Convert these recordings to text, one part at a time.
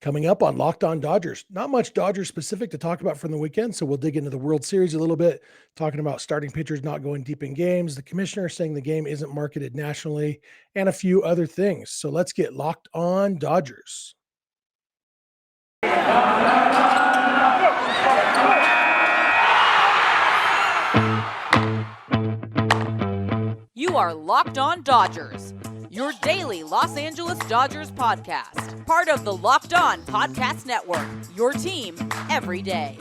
Coming up on Locked On Dodgers, not much Dodgers specific to talk about from the weekend, so we'll dig into the World Series a little bit, talking about starting pitchers not going deep in games, the commissioner saying the game isn't marketed nationally, and a few other things. So let's get Locked On Dodgers. You are Locked On Dodgers, your daily Los Angeles Dodgers podcast. Part of the Locked On Podcast Network, your team every day.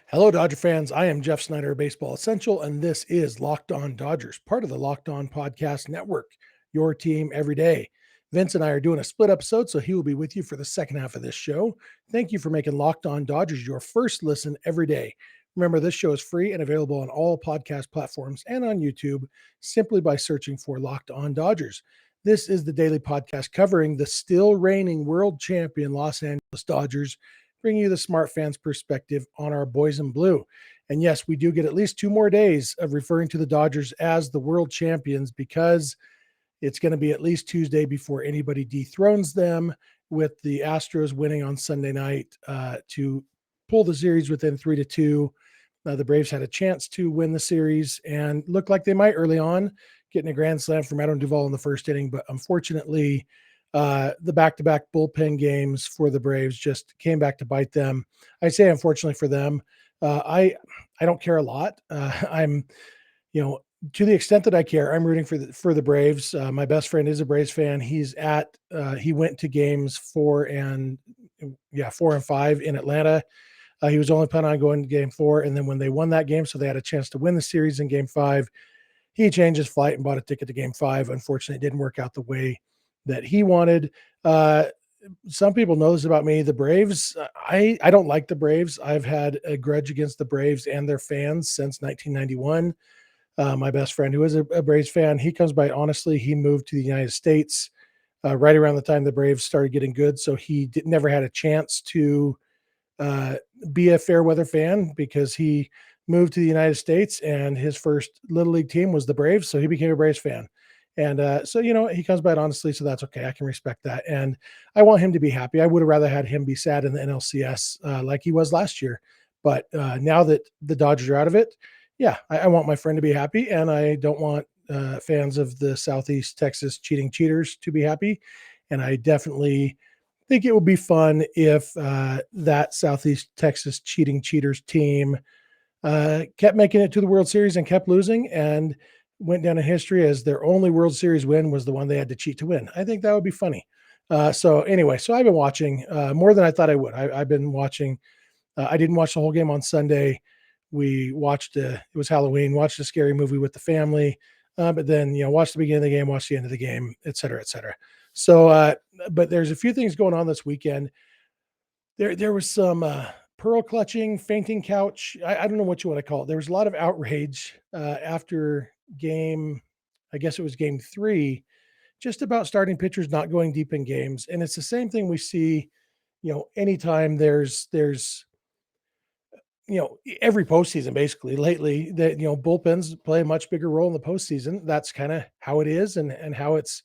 Hello, Dodger fans. I am Jeff Snider, Baseball Essential, and this is Locked On Dodgers, part of the Locked On Podcast Network, your team every day. Vince and I are doing a split episode, so he will be with you for the second half of this show. Thank you for making Locked On Dodgers your first listen every day. Remember, this show is free and available on all podcast platforms and on YouTube simply by searching for Locked On Dodgers. This is the daily podcast covering the still reigning world champion Los Angeles Dodgers, bringing you the smart fans perspective on our boys in blue. And yes, we do get at least 2 more days of referring to the Dodgers as the world champions because it's going to be at least Tuesday before anybody dethrones them, with the Astros winning on Sunday night to pull the series within 3-2. The Braves had a chance to win the series and looked like they might early on, getting a grand slam from Adam Duvall in the first inning. But unfortunately, the back-to-back bullpen games for the Braves just came back to bite them. I say unfortunately for them. I don't care a lot. I'm, to the extent that I care, I'm rooting for the Braves. My best friend is a Braves fan. He went to games 4 and 5 in Atlanta. He was only planning on going to game 4. And then when they won that game, so they had a chance to win the series in game 5, he changed his flight and bought a ticket to game 5. Unfortunately, it didn't work out the way that he wanted. Some people know this about me. The Braves, I don't like the Braves. I've had a grudge against the Braves and their fans since 1991. My best friend, who is a Braves fan, he comes by honestly. He moved to the United States right around the time the Braves started getting good, so he never had a chance to be a fair weather fan because he moved to the United States and his first Little League team was the Braves, so he became a Braves fan. And so, he comes by it honestly, so that's okay. I can respect that. And I want him to be happy. I would have rather had him be sad in the NLCS like he was last year. But now that the Dodgers are out of it, yeah, I want my friend to be happy. And I don't want fans of the Southeast Texas cheating cheaters to be happy. And I definitely think it would be fun if that Southeast Texas cheating cheaters team kept making it to the World Series and kept losing and went down in history as their only World Series win was the one they had to cheat to win. I think that would be funny. So anyway, I've been watching more than I thought I would. I've been watching. I didn't watch the whole game on Sunday. We watched, it was Halloween, watched a scary movie with the family, but then, watched the beginning of the game, watched the end of the game, et cetera, et cetera. So, but there's a few things going on this weekend. There was some pearl clutching, fainting couch. I don't know what you want to call it. There was a lot of outrage after I guess it was game 3, just about starting pitchers not going deep in games. And it's the same thing we see, anytime there's every postseason basically lately that, bullpens play a much bigger role in the postseason. That's kind of how it is and how it's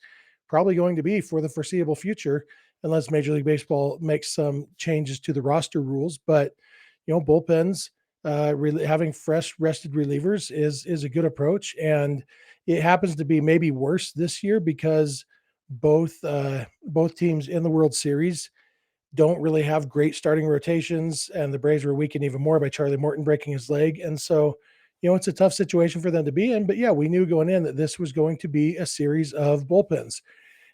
probably going to be for the foreseeable future, unless Major League Baseball makes some changes to the roster rules. But, bullpens, really having fresh rested relievers is a good approach. And it happens to be maybe worse this year because both teams in the World Series don't really have great starting rotations, and the Braves were weakened even more by Charlie Morton breaking his leg. And so, it's a tough situation for them to be in. But yeah, we knew going in that this was going to be a series of bullpens.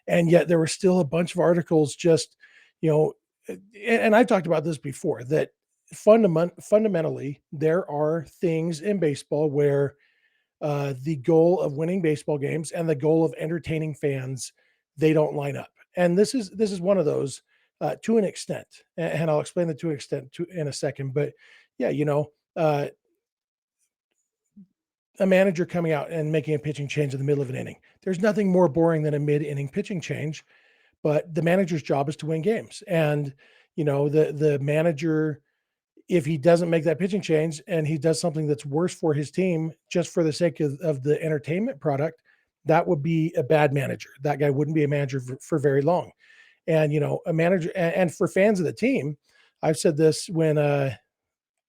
And yet there were still a bunch of articles just, and I've talked about this before, that fundamentally there are things in baseball where the goal of winning baseball games and the goal of entertaining fans, they don't line up. And this is one of those to an extent, and I'll explain the to an extent in a second. But yeah, a manager coming out and making a pitching change in the middle of an inning. There's nothing more boring than a mid-inning pitching change, but the manager's job is to win games. And, the manager if he doesn't make that pitching change and he does something that's worse for his team just for the sake of the entertainment product, that would be a bad manager. That guy wouldn't be a manager for very long. And, a manager, and for fans of the team, I've said this when,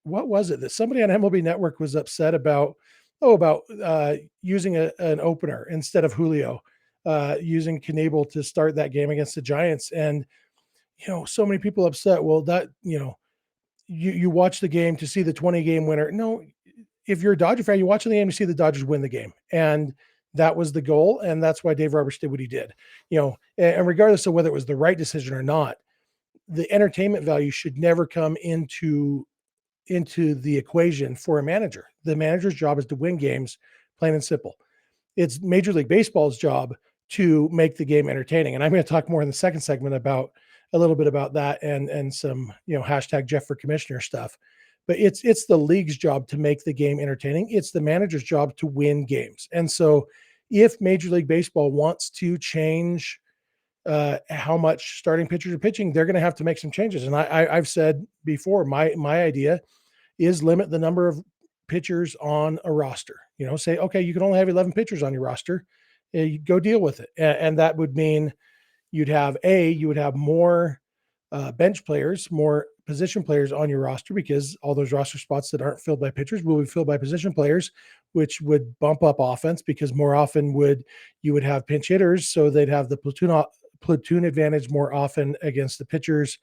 what was it that somebody on MLB Network was upset about? Oh, about using an opener instead of Julio, using Knebel to start that game against the Giants. And, so many people upset. Well, that, you watch the game to see the 20 game winner. No, if you're a Dodger fan, you watch the game to see the Dodgers win the game. And that was the goal. And that's why Dave Roberts did what he did, and regardless of whether it was the right decision or not, the entertainment value should never come into the equation for a manager. The manager's job is to win games, plain and simple. It's Major League Baseball's job to make the game entertaining. And I'm going to talk more in the second segment about a little bit about that and some, hashtag Jeff for commissioner stuff. But it's the league's job to make the game entertaining. It's the manager's job to win games. And so if Major League Baseball wants to change how much starting pitchers are pitching, they're going to have to make some changes. And I've said before, my idea is limit the number of pitchers on a roster. Say, okay, you can only have 11 pitchers on your roster. You go deal with it. And that would mean you would have more bench players, more position players on your roster, because all those roster spots that aren't filled by pitchers will be filled by position players, which would bump up offense because more often you would have pinch hitters. So they'd have the platoon advantage more often against the pitchers.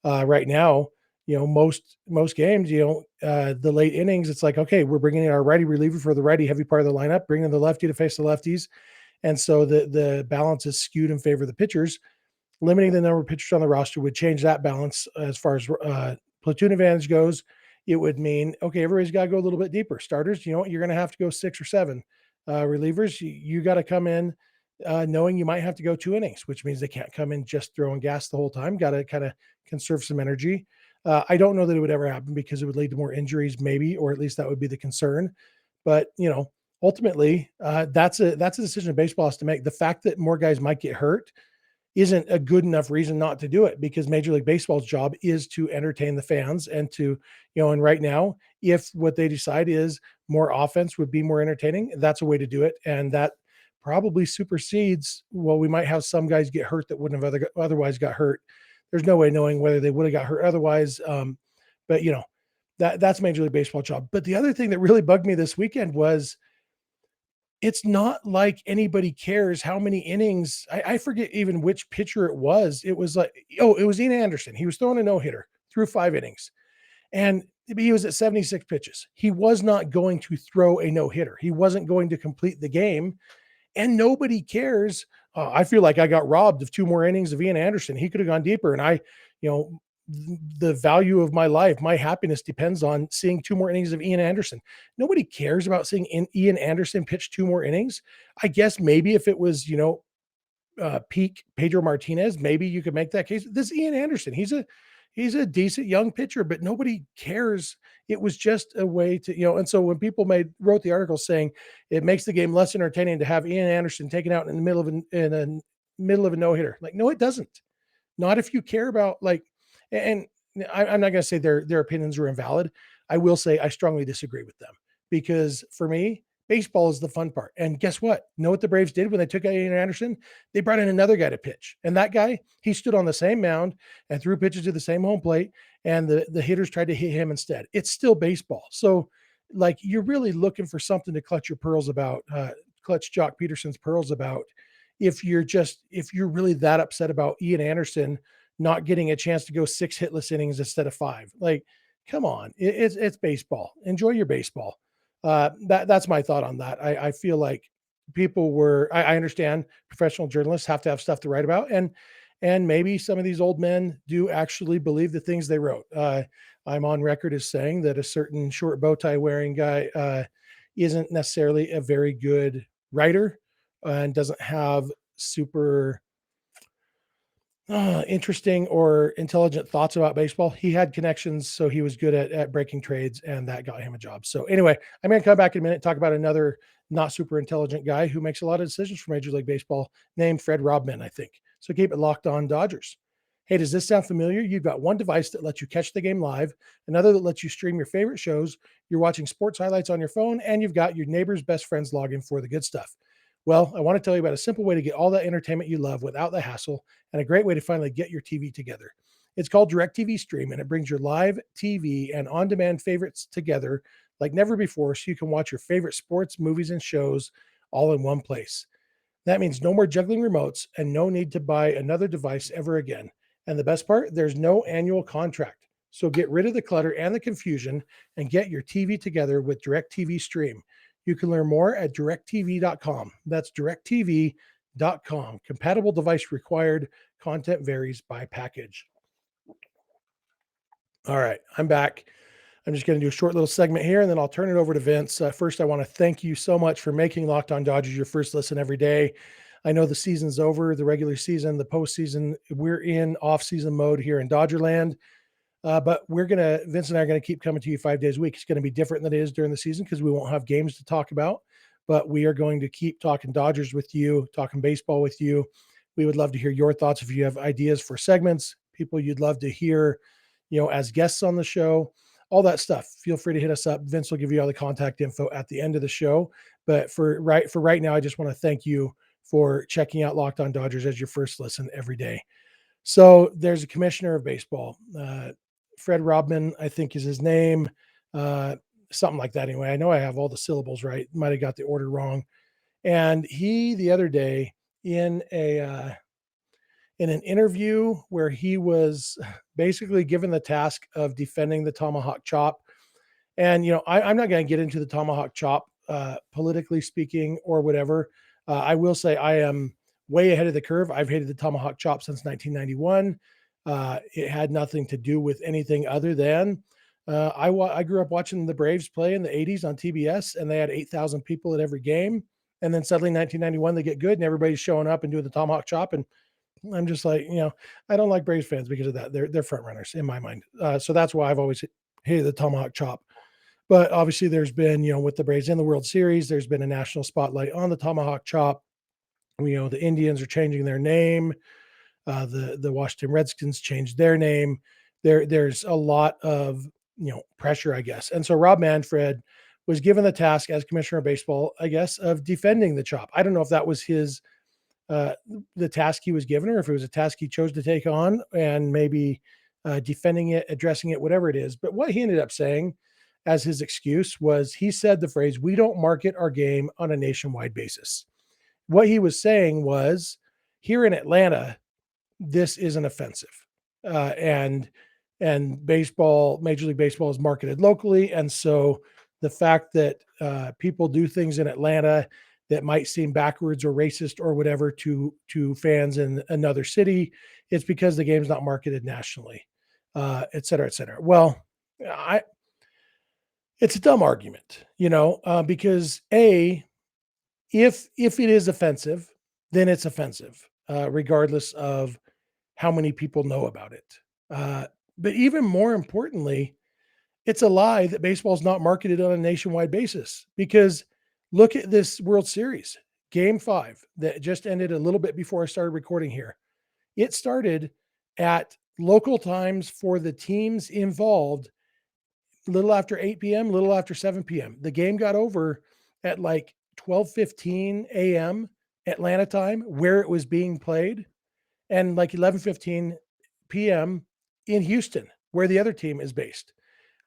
Right now, most games, the late innings, it's like, okay, we're bringing in our righty reliever for the righty heavy part of the lineup, bringing in the lefty to face the lefties. And so the balance is skewed in favor of the pitchers. Limiting the number of pitchers on the roster would change that balance as far as platoon advantage goes. It would mean, okay, everybody's got to go a little bit deeper. Starters, you're going to have to go 6 or 7. Relievers, you got to come in knowing you might have to go 2 innings, which means they can't come in just throwing gas the whole time. Got to kind of conserve some energy. I don't know that it would ever happen because it would lead to more injuries, maybe, or at least that would be the concern. But ultimately, that's a decision baseball has to make. The fact that more guys might get hurt isn't a good enough reason not to do it, because Major League Baseball's job is to entertain the fans and to, and right now, if what they decide is more offense would be more entertaining, that's a way to do it. And that probably supersedes, well, we might have some guys get hurt that wouldn't have otherwise got hurt. There's no way knowing whether they would have got hurt otherwise. But that's Major League Baseball job. But the other thing that really bugged me this weekend was, it's not like anybody cares how many innings. I forget even which pitcher it was. It was like, it was Ian Anderson. He was throwing a no-hitter through 5 innings. And he was at 76 pitches. He was not going to throw a no-hitter. He wasn't going to complete the game. And nobody cares. I feel like I got robbed of 2 more innings of Ian Anderson. He could have gone deeper. And the value of my life, my happiness depends on seeing 2 more innings of Ian Anderson. Nobody cares about seeing Ian Anderson pitch 2 more innings. I guess maybe if it was, peak Pedro Martinez, maybe you could make that case. This is Ian Anderson. He's a decent young pitcher, but nobody cares. It was just a way to, and so when people wrote the article saying it makes the game less entertaining to have Ian Anderson taken out in the middle of a no-hitter. Like, no, it doesn't. Not if you care about, and I'm not going to say their opinions are invalid. I will say I strongly disagree with them, because for me, baseball is the fun part. And guess what? You know what the Braves did when they took out Ian Anderson? They brought in another guy to pitch. And that guy, he stood on the same mound and threw pitches to the same home plate, and the hitters tried to hit him instead. It's still baseball. So, you're really looking for something to clutch your pearls about, clutch Jock Peterson's pearls about, if you're really that upset about Ian Anderson not getting a chance to go 6 hitless innings instead of 5. Come on, it's baseball. Enjoy your baseball. That's my thought on that. I feel like I understand professional journalists have to have stuff to write about, and maybe some of these old men do actually believe the things they wrote. I'm on record as saying that a certain short bow tie wearing guy isn't necessarily a very good writer and doesn't have super interesting or intelligent thoughts about baseball. He had connections, so he was good at breaking trades, and that got him a job. So anyway, I'm going to come back in a minute and talk about another not super intelligent guy who makes a lot of decisions for Major League Baseball, named Fred Robman, I think. So keep it locked on Dodgers. Hey, does this sound familiar? You've got one device that lets you catch the game live, another that lets you stream your favorite shows, you're watching sports highlights on your phone, and you've got your neighbor's best friend's login for the good stuff. Well, I want to tell you about a simple way to get all that entertainment you love without the hassle, and a great way to finally get your TV together. It's called DirecTV Stream, and it brings your live TV and on demand favorites together like never before so you can watch your favorite sports, movies, and shows all in one place. That means no more juggling remotes and no need to buy another device ever again. And the best part, there's no annual contract. So get rid of the clutter and the confusion and get your TV together with DirecTV Stream. You can learn more at directv.com. That's directv.com. Compatible device required. Content varies by package. All right, I'm back. I'm just going to do a short little segment here and then I'll turn it over to Vince. First, I want to thank you so much for making Locked On Dodgers your first listen every day. I know the season's over, the regular season, the postseason. We're in off-season mode here in Dodgerland. But Vince and I are going to keep coming to you 5 days a week. It's going to be different than it is during the season because we won't have games to talk about. But we are going to keep talking Dodgers with you, talking baseball with you. We would love to hear your thoughts if you have ideas for segments, people you'd love to hear, as guests on the show. All that stuff. Feel free to hit us up. Vince will give you all the contact info at the end of the show. But for right now, I just want to thank you for checking out Locked On Dodgers as your first listen every day. So there's a commissioner of baseball, Fred Robman, I think is his name, something like that. Anyway, I know I have all the syllables right. Might have got the order wrong. And he the other day in an interview where he was basically given the task of defending the tomahawk chop. And, I'm not going to get into the tomahawk chop, politically speaking or whatever. I will say I am way ahead of the curve. I've hated the tomahawk chop since 1991. It had nothing to do with anything other than I grew up watching the Braves play in the 80s on TBS, and they had 8,000 people at every game. And then suddenly 1991, they get good and everybody's showing up and doing the tomahawk chop. And I'm just like, I don't like Braves fans because of that. They're front runners in my mind. So that's why I've always hated the tomahawk chop. But obviously there's been, with the Braves in the World Series, there's been a national spotlight on the tomahawk chop. The Indians are changing their name. The Washington Redskins changed their name. There's a lot of, pressure, I guess. And so Rob Manfred was given the task as commissioner of baseball, I guess, of defending the chop. I don't know if that was the task he was given, or if it was a task he chose to take on and maybe defending it, addressing it, whatever it is. But what he ended up saying as his excuse was he said the phrase, "We don't market our game on a nationwide basis." What he was saying was, here in Atlanta, this isn't offensive. And baseball, Major League Baseball is marketed locally. And so the fact that people do things in Atlanta that might seem backwards or racist or whatever to fans in another city, it's because the game's not marketed nationally, et cetera, et cetera. Well, it's a dumb argument, because if it is offensive, then it's offensive, regardless of how many people know about it. But even more importantly, it's a lie that baseball is not marketed on a nationwide basis, because look at this World Series, Game 5 that just ended a little bit before I started recording here. It started at local times for the teams involved, a little after 8 p.m., a little after 7 p.m. The game got over at like 12:15 a.m. Atlanta time where it was being played, and like 11:15 p.m. in Houston where the other team is based,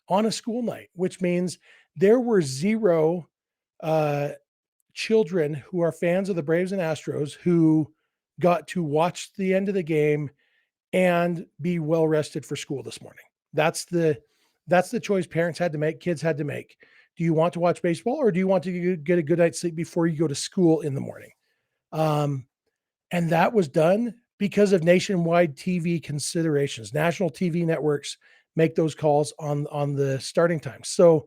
on a school night, which means there were zero children who are fans of the Braves and Astros who got to watch the end of the game and be well rested for school this morning. That's the choice parents had to make, kids had to make. Do you want to watch baseball, or do you want to get a good night's sleep before you go to school in the morning? And that was done because of nationwide TV considerations. National TV networks make those calls on the starting times. So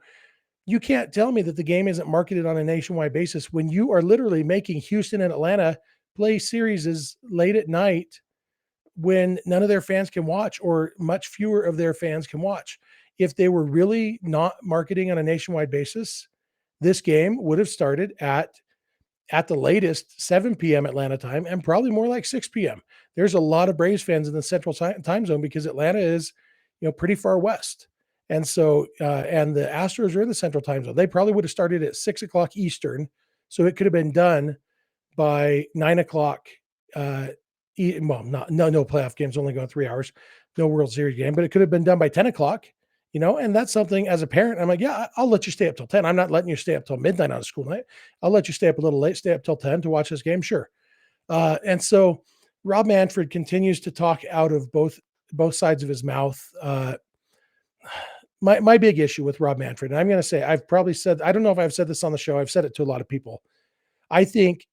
you can't tell me that the game isn't marketed on a nationwide basis when you are literally making Houston and Atlanta play series late at night when none of their fans can watch, or much fewer of their fans can watch. If they were really not marketing on a nationwide basis, this game would have started at at the latest 7 p.m. Atlanta time, and probably more like 6 p.m. There's a lot of Braves fans in the central time zone because Atlanta is, pretty far west. And so, and the Astros are in the central time zone. They probably would have started at 6 o'clock Eastern. So it could have been done by 9 o'clock. Well, no playoff games, only going 3 hours, no World Series game, but it could have been done by 10 o'clock, and that's something as a parent, I'm like, yeah, I'll let you stay up till 10. I'm not letting you stay up till midnight on a school night. I'll let you stay up a little late, stay up till 10 to watch this game. Sure. And so Rob Manfred continues to talk out of both sides of his mouth. My big issue with Rob Manfred, and I'm going to say, I've probably said, I don't know if I've said this on the show. I've said it to a lot of people. I think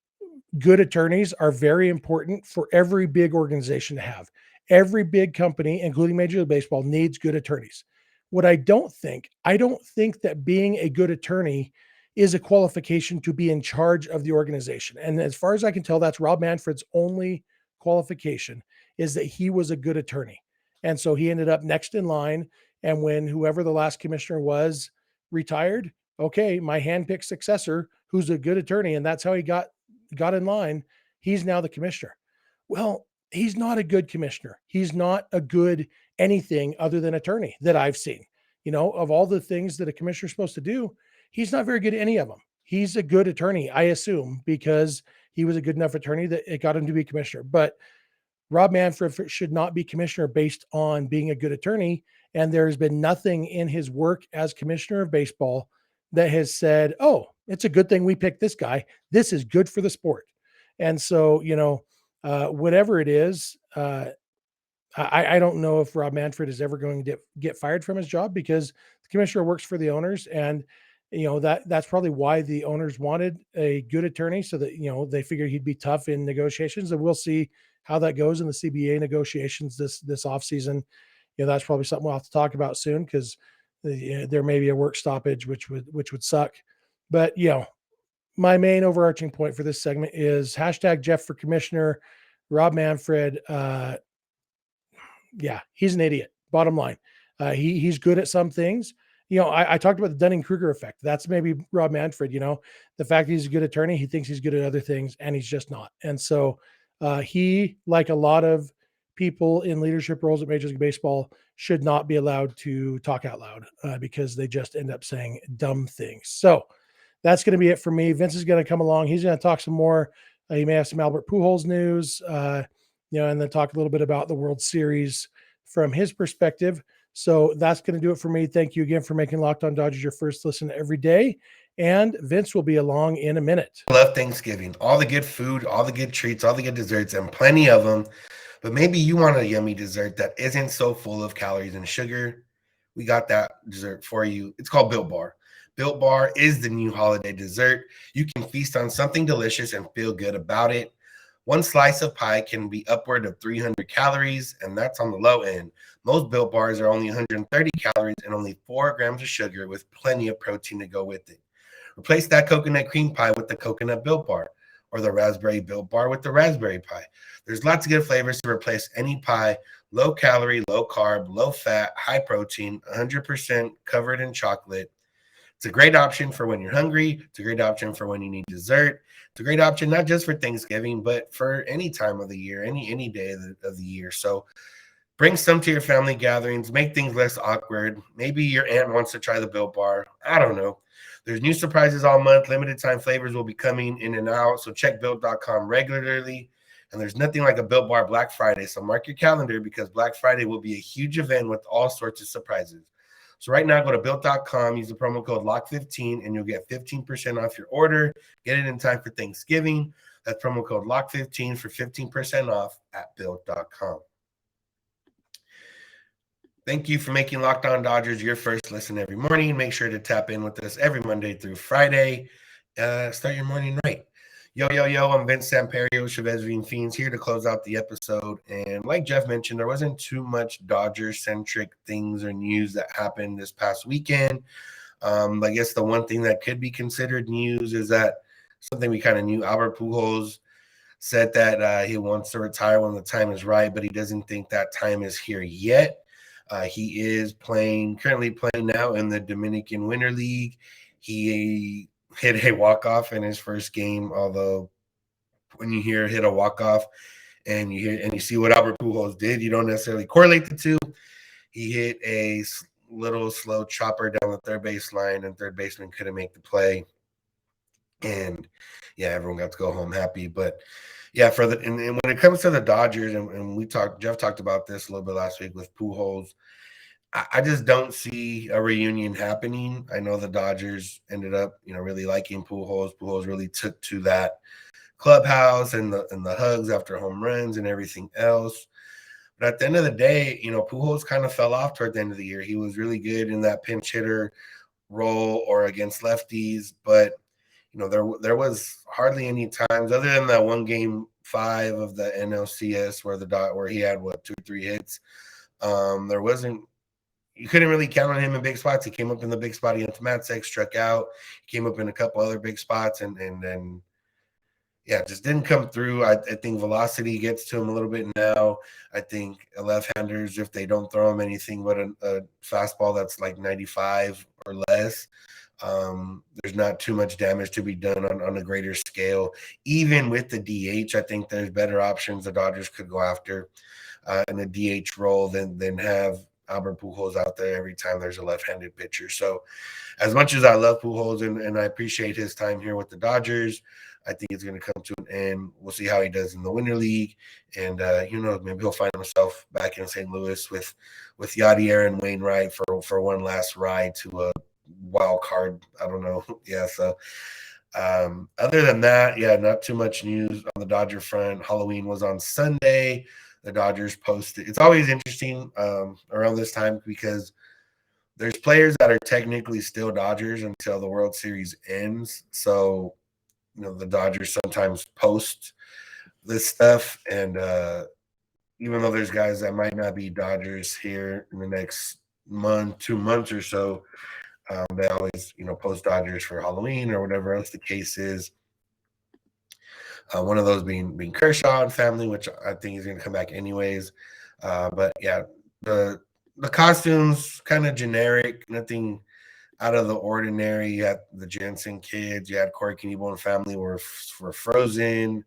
good attorneys are very important for every big organization to have. Every big company, including Major League Baseball, needs good attorneys. What I don't think that being a good attorney is a qualification to be in charge of the organization. And as far as I can tell, that's Rob Manfred's only qualification, is that he was a good attorney. And so he ended up next in line. And when whoever the last commissioner was retired, okay, my handpicked successor, who's a good attorney, and that's how he got in line, he's now the commissioner. Well, he's not a good commissioner. He's not a good anything other than attorney that I've seen. Of all the things that a commissioner's supposed to do, he's not very good at any of them. He's a good attorney, I assume, because he was a good enough attorney that it got him to be commissioner. But Rob Manfred should not be commissioner based on being a good attorney. And there's been nothing in his work as commissioner of baseball that has said, oh, it's a good thing we picked this guy. This is good for the sport. And so, whatever it is, I don't know if Rob Manfred is ever going to get fired from his job, because the commissioner works for the owners. And, that's probably why the owners wanted a good attorney, so that, they figured he'd be tough in negotiations. And we'll see how that goes in the CBA negotiations this offseason. That's probably something we'll have to talk about soon, because there may be a work stoppage, which would suck. But, my main overarching point for this segment is hashtag Jeff for commissioner. Rob Manfred, yeah, he's an idiot. Bottom line, he's good at some things. I talked about the Dunning-Kruger effect. That's maybe Rob Manfred. The fact that he's a good attorney, he thinks he's good at other things, and he's just not. And so he, like a lot of people in leadership roles at Major League Baseball, should not be allowed to talk out loud, because they just end up saying dumb things. So that's going to be it for me. Vince is going to come along. He's going to talk some more. He may have some Albert Pujols news, and then talk a little bit about the World Series from his perspective. So that's going to do it for me. Thank you again for making Locked On Dodgers your first listen every day. And Vince will be along in a minute. I love Thanksgiving. All the good food, all the good treats, all the good desserts, and plenty of them. But maybe you want a yummy dessert that isn't so full of calories and sugar. We got that dessert for you. It's called Built Bar. Built Bar is the new holiday dessert. You can feast on something delicious and feel good about it. One slice of pie can be upward of 300 calories, and that's on the low end. Most Built Bars are only 130 calories and only 4 grams of sugar, with plenty of protein to go with it. Replace that coconut cream pie with the coconut Built Bar, or the raspberry Built Bar with the raspberry pie. There's lots of good flavors to replace any pie. Low calorie, low carb, low fat, high protein, 100% covered in chocolate. It's a great option for when you're hungry. It's a great option for when you need dessert. It's a great option not just for Thanksgiving, but for any time of the year, any day of the year. So bring some to your family gatherings. Make things less awkward. Maybe your aunt wants to try the Built Bar. I don't know. There's new surprises all month. Limited time flavors will be coming in and out. So check Built.com regularly. And there's nothing like a Built Bar Black Friday. So mark your calendar, because Black Friday will be a huge event with all sorts of surprises. So right now, go to Built.com, use the promo code LOCK15, and you'll get 15% off your order. Get it in time for Thanksgiving. That's promo code LOCK15 for 15% off at Built.com. Thank you for making Locked On Dodgers your first listen every morning. Make sure to tap in with us every Monday through Friday. Start your morning right. Yo, I'm Vince Samperio, Chavez Fiends, here to close out the episode. And like Jeff mentioned, there wasn't too much Dodger-centric things or news that happened this past weekend. I guess the one thing that could be considered news is that something we kind of knew. Albert Pujols said that he wants to retire when the time is right, but he doesn't think that time is here yet. He is currently playing now in the Dominican Winter League. He hit a walk-off in his first game, although when you hear hit a walk-off and you see what Albert Pujols did, you don't necessarily correlate the two. He hit a little slow chopper down the third base line, and third baseman couldn't make the play. And yeah, everyone got to go home happy. But yeah, and when it comes to the Dodgers, and Jeff talked about this a little bit last week with Pujols, I just don't see a reunion happening. I know the Dodgers ended up, really liking Pujols. Pujols really took to that clubhouse and the hugs after home runs and everything else. But at the end of the day, Pujols kind of fell off toward the end of the year. He was really good in that pinch hitter role or against lefties, but there was hardly any times other than that one game 5 of the NLCS where he had 2 or 3 hits. There wasn't. You couldn't really count on him in big spots. He came up in the big spot against Matzek, struck out. He came up in a couple other big spots, and then just didn't come through. I think velocity gets to him a little bit now. I think left-handers, if they don't throw him anything but a fastball that's like 95 or less, there's not too much damage to be done on a greater scale. Even with the DH, I think there's better options the Dodgers could go after in a DH role than have Albert Pujols out there every time there's a left-handed pitcher. So as much as I love Pujols and I appreciate his time here with the Dodgers, I think it's going to come to an end. We'll see how he does in the Winter League. And, maybe he'll find himself back in St. Louis with Yadier and Wainwright for one last ride to a wild card. I don't know. Yeah, so other than that, not too much news on the Dodger front. Halloween was on Sunday. The Dodgers posted. It's always interesting around this time because there's players that are technically still Dodgers until the World Series ends. So, the Dodgers sometimes post this stuff. And even though there's guys that might not be Dodgers here in the next month, 2 months or so, they always, post Dodgers for Halloween or whatever else the case is. One of those being Kershaw and family, which I think is going to come back anyways. But yeah, the costumes kind of generic, nothing out of the ordinary. You had the Jensen kids, you had Corey Knebel and family were Frozen.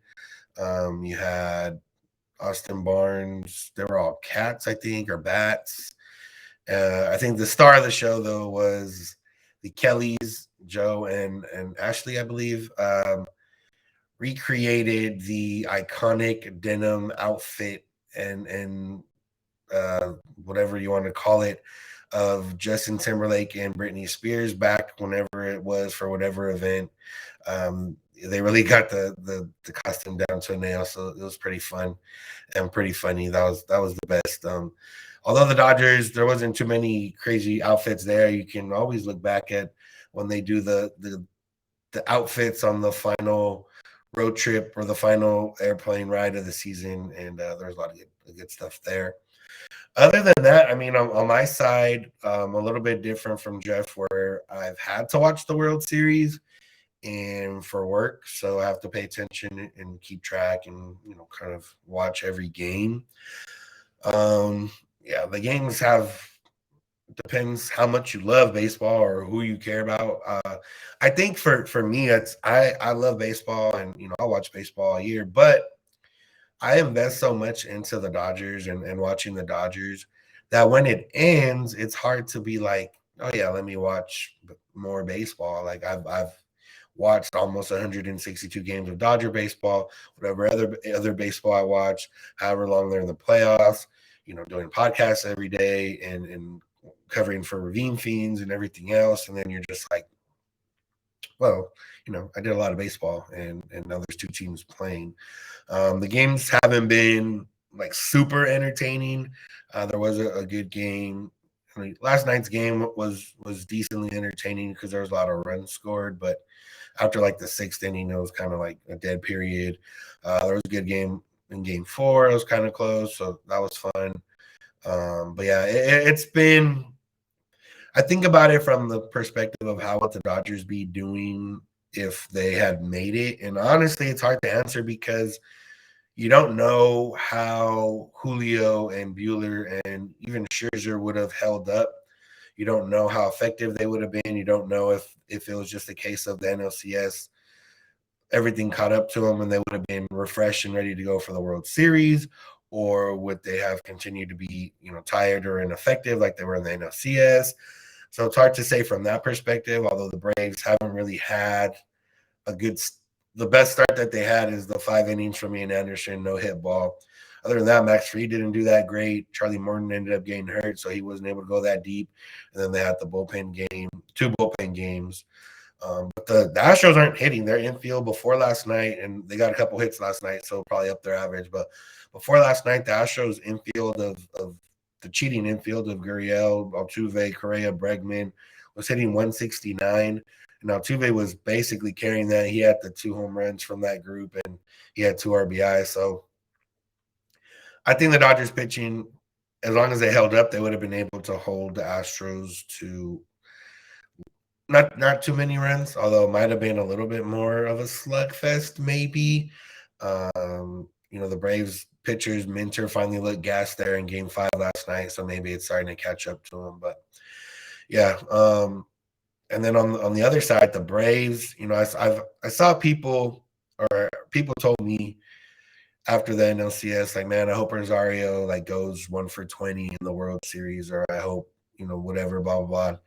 You had Austin Barnes. They were all cats, I think, or bats. I think the star of the show though was the Kellys, Joe and Ashley, I believe. Recreated the iconic denim outfit and whatever you want to call it of Justin Timberlake and Britney Spears back whenever it was for whatever event. They really got the costume down to a nail, so it was pretty fun and pretty funny. That was the best. Although the Dodgers, there wasn't too many crazy outfits there. You can always look back at when they do the outfits on the final road trip or the final airplane ride of the season, and there's a lot of good stuff there. Other than that, I mean, on my side, a little bit different from Jeff, where I've had to watch the World Series and for work, so I have to pay attention and keep track and kind of watch every game. The games depends how much you love baseball or who you care about. I think for me, I love baseball and I'll watch baseball all year, but I invest so much into the Dodgers and watching the Dodgers that when it ends, it's hard to be like, oh yeah, let me watch more baseball. Like I've watched almost 162 games of Dodger baseball, whatever other baseball I watch, however long they're in the playoffs, doing podcasts every day and covering for Ravine Fiends and everything else. And then you're just like, well, I did a lot of baseball and now there's 2 teams playing. The games haven't been like super entertaining. There was a good game. I mean, last night's game was decently entertaining because there was a lot of runs scored, but after like the 6th inning, it was kind of like a dead period. There was a good game in game 4. It was kind of close, so that was fun. But yeah, it's been. I think about it from the perspective of how would the Dodgers be doing if they had made it, and honestly, it's hard to answer because you don't know how Julio and Buehler and even Scherzer would have held up. You don't know how effective they would have been. You don't know if it was just a case of the NLCS, everything caught up to them and they would have been refreshed and ready to go for the World Series, or would they have continued to be, tired or ineffective like they were in the NLCS? So it's hard to say from that perspective, although the Braves haven't really had the best start that they had is the 5 innings from Ian Anderson, no hit ball. Other than that, Max Fried didn't do that great. Charlie Morton ended up getting hurt, so he wasn't able to go that deep. And then they had the two bullpen games. But the Astros aren't hitting their infield before last night, and they got a couple hits last night, so probably up their average. But before last night, the Astros infield of the cheating infield of Gurriel, Altuve, Correa, Bregman was hitting 169. And Altuve was basically carrying that. He had the 2 home runs from that group, and he had 2 RBIs. So I think the Dodgers pitching, as long as they held up, they would have been able to hold the Astros to not too many runs, although it might have been a little bit more of a slugfest maybe. The Braves pitchers, Minter finally looked gassed there in Game 5 last night, so maybe it's starting to catch up to him. But, yeah, and then on the other side, the Braves, I saw people told me after the NLCS, like, man, I hope Rosario goes 1 for 20 in the World Series, or I hope, whatever, blah, blah, blah.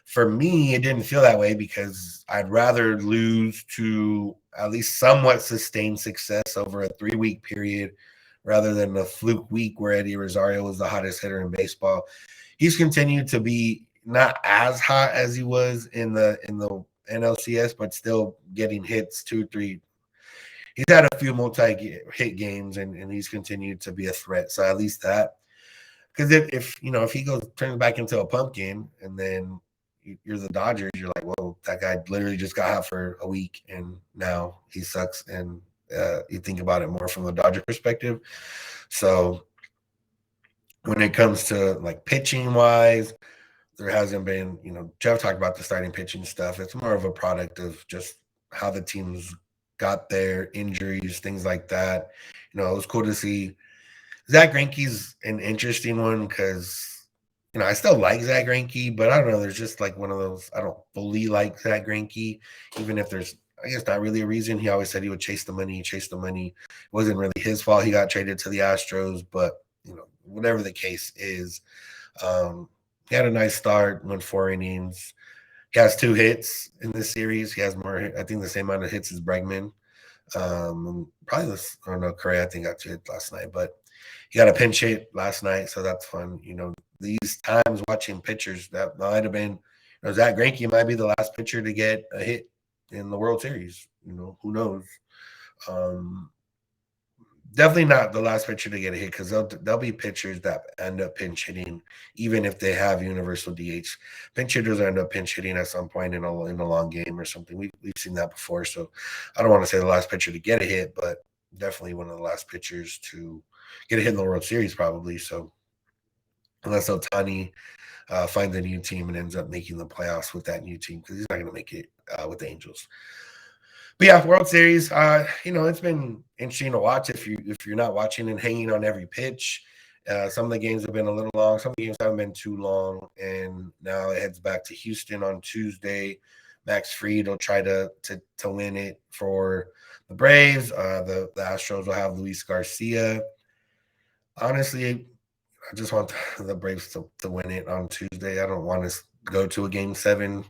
For me, it didn't feel that way because I'd rather lose to at least somewhat sustained success over a 3-week period rather than a fluke week where Eddie Rosario was the hottest hitter in baseball. He's continued to be not as hot as he was in the NLCS, but still getting hits, 2, 3. He's had a few multi-hit games, and he's continued to be a threat. So at least that, because if he turns back into a pumpkin, and then you're the Dodgers, you're like, well, that guy literally just got hot for a week, and now he sucks. And you think about it more from the Dodger perspective. So when it comes to pitching wise, there hasn't been, Jeff talked about the starting pitching stuff. It's more of a product of just how the teams got there, injuries, things like that. It was cool to see. Zach Greinke's an interesting one because, I still like Zach Greinke, but I don't know. There's just one of those, I don't fully like Zach Greinke, even if there's, I guess, not really a reason. He always said he would chase the money. It wasn't really his fault. He got traded to the Astros, but, whatever the case is, he had a nice start, went 4 innings. He has 2 hits in this series. He has more, I think, the same amount of hits as Bregman. Probably this, I don't know, Correa, I think, got 2 hits last night, but he got a pinch hit last night, so that's fun. These times watching pitchers, that might have been, Zach Greinke might be the last pitcher to get a hit in the World Series. Who knows? Definitely not the last pitcher to get a hit, because there'll be pitchers that end up pinch hitting, even if they have universal DH. Pinch hitters end up pinch hitting at some point in a long game or something. We've seen that before, so I don't want to say the last pitcher to get a hit, but definitely one of the last pitchers to get a hit in the World Series, probably. So unless Ohtani finds a new team and ends up making the playoffs with that new team, because he's not going to make it with the Angels. But yeah, World Series, it's been interesting to watch if you're not watching and hanging on every pitch. Some of the games have been a little long. Some of the games haven't been too long. And now it heads back to Houston on Tuesday. Max Fried will try to win it for the Braves. The Astros will have Luis Garcia. Honestly, I just want the Braves to win it on Tuesday. I don't want to go to a Game 7.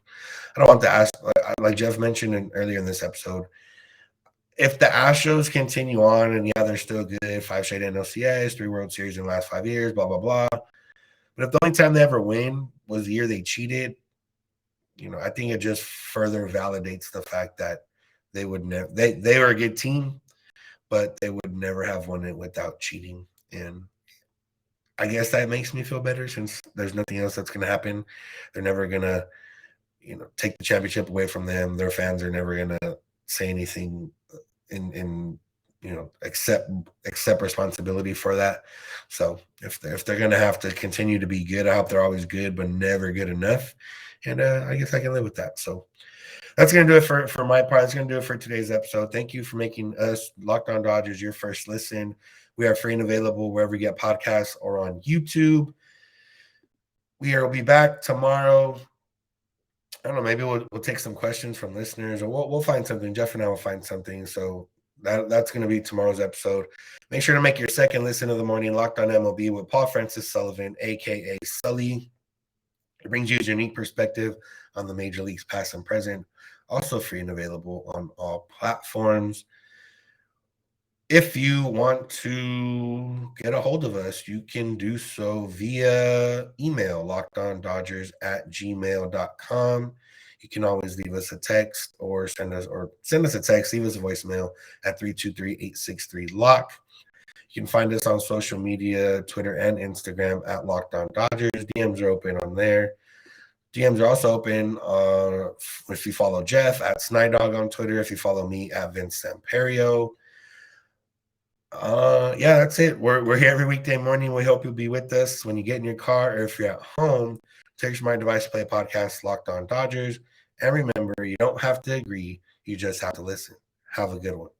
I don't want the Astros, like Jeff mentioned earlier in this episode, if the Astros continue on, and yeah, they're still good, 5 straight NLCS, 3 World Series in the last 5 years, blah, blah, blah. But if the only time they ever win was the year they cheated, I think it just further validates the fact that they would never, they were a good team, but they would never have won it without cheating. And I guess that makes me feel better, since there's nothing else that's going to happen. They're never going to, take the championship away from them. Their fans are never going to say anything in accept responsibility for that. So if they're going to have to continue to be good, I hope they're always good, but never good enough. And I guess I can live with that. So that's going to do it for my part. That's going to do it for today's episode. Thank you for making us Locked On Dodgers your first listen. We are free and available wherever you get podcasts or on YouTube. will be back tomorrow. I don't know. Maybe we'll take some questions from listeners, or we'll find something. Jeff and I will find something. So that's going to be tomorrow's episode. Make sure to make your second listen of the morning Locked On MLB with Paul Francis Sullivan, aka Sully. It brings you a unique perspective on the major leagues, past and present. Also free and available on all platforms. If you want to get a hold of us, you can do so via email, lockedondodgers@gmail.com. You can always leave us a text or send us a text, leave us a voicemail at 323-863-LOCK. You can find us on social media, Twitter and Instagram at Locked On Dodgers. DMs are open on there. DMs are also open if you follow Jeff at Snider on Twitter, if you follow me at Vince Samperio. Yeah, that's it. We're here every weekday morning. We hope you'll be with us when you get in your car, or if you're at home. Take your device to play a podcast, Locked On Dodgers. And remember, you don't have to agree. You just have to listen. Have a good one.